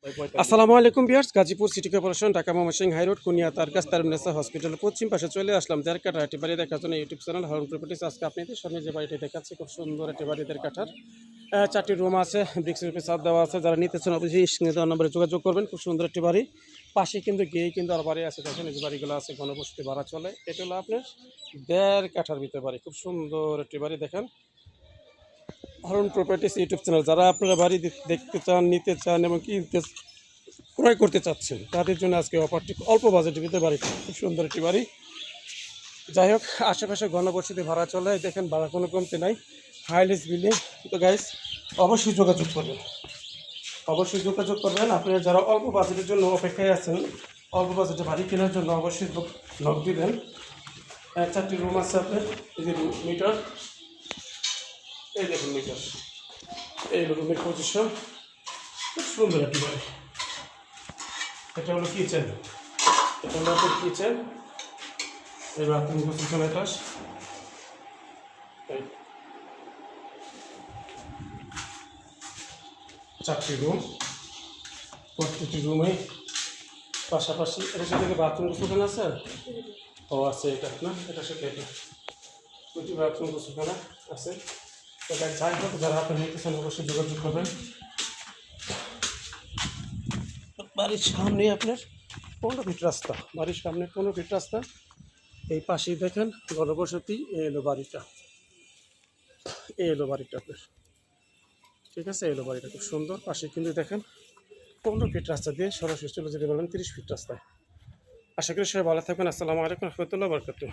আসসালামু আলাইকুম viewers, Gazipur city corporation Dhaka Mymensingh high road Kunia Tarkas Tarunnesa হসপিটালের পশ্চিম পাশে চলে আসলাম। দেড়কাঠা একটি বাড়ি দেখার জন্য ইউটিউব চ্যানেল হারুন প্রপার্টিস। আজকে আপনাদের সামনে যে বাড়িটি দেখাচ্ছি খুব সুন্দর একটি বাড়ি দেড়কাঠার। 4টি রুম আছে, ব্রিক্স রুপে ছাদ দেওয়া আছে। যারা নিতে চান অবশ্যই স্ক্রিনে দেওয়া নম্বরে যোগাযোগ করবেন। খুব সুন্দর একটি বাড়ি, পাশে কিন্তু গিয়েই কিন্তু আর বাড়ি আছে। দেখেন এই যে বাড়িগুলো আছে, ঘনবসতি ভাড়া চলে। এটা হলো আপনার দেড়কাঠার ভিতরে বাড়ি, খুব সুন্দর একটি বাড়ি। দেখেন হারুন প্রপার্টিস ইউটিউব চ্যানেল। যারা আপনারা বাড়ি দেখতে চান, নিতে চান এবং কিনতে ক্রয় করতে চাচ্ছেন তাদের জন্য আজকে অফারটি অল্প বাজেটের ভিতরে বাড়ি, খুব সুন্দর একটি বাড়ি। যাই হোক, আশেপাশে ঘনবসতি ভাড়া চলে। দেখেন ভাড়া কোনো কমতে নাই, হাইলেস বিল্ডিং। তো গাইস অবশ্যই যোগাযোগ করবেন, অবশ্যই যোগাযোগ করবেন। আপনারা যারা অল্প বাজেটের জন্য অপেক্ষায় আছেন, অল্প বাজেটে বাড়ি কেনার জন্য অবশ্যই নক দিবেন। 4টি রুম আছে আপনার। এই যে মিটার, এই দেখুন মিটার, এই রুমের পজিশন, খুব সুন্দর একটি বাড়ি। এটা হলো কিচেন, এটা হলো আপনার কিচেন। এই বাথরুম গোসলখানা পাশ, এই 4টি রুম, প্রত্যেকটি রুমে পাশাপাশি এটার সাথে বাথরুম গোসলখানা আছে। ও আছে, এটা না, এটার সাথে এটা দুটি বাথরুম গোসলখানা আছে। তো যাই হোক, যারা আপনি নিতে চান অবশ্যই যোগাযোগ করবেন। বাড়ির সামনে আপনার 15 ফিট রাস্তা, বাড়ির সামনে 15 ফিট রাস্তা। এই পাশেই দেখেন ঘনবসতি। এলো বাড়িটা, এলো বাড়িটা আপনার, ঠিক আছে। এলো বাড়িটা খুব সুন্দর। পাশে কিন্তু দেখেন 15 ফিট রাস্তা দিয়ে সরাসরি চলে যেতে পারবেন 30 ফিট রাস্তায়। আশা করি সবাই ভালো থাকবেন। আসসালামু আলাইকুম রহমতুল্লাহ বরকাতুহ।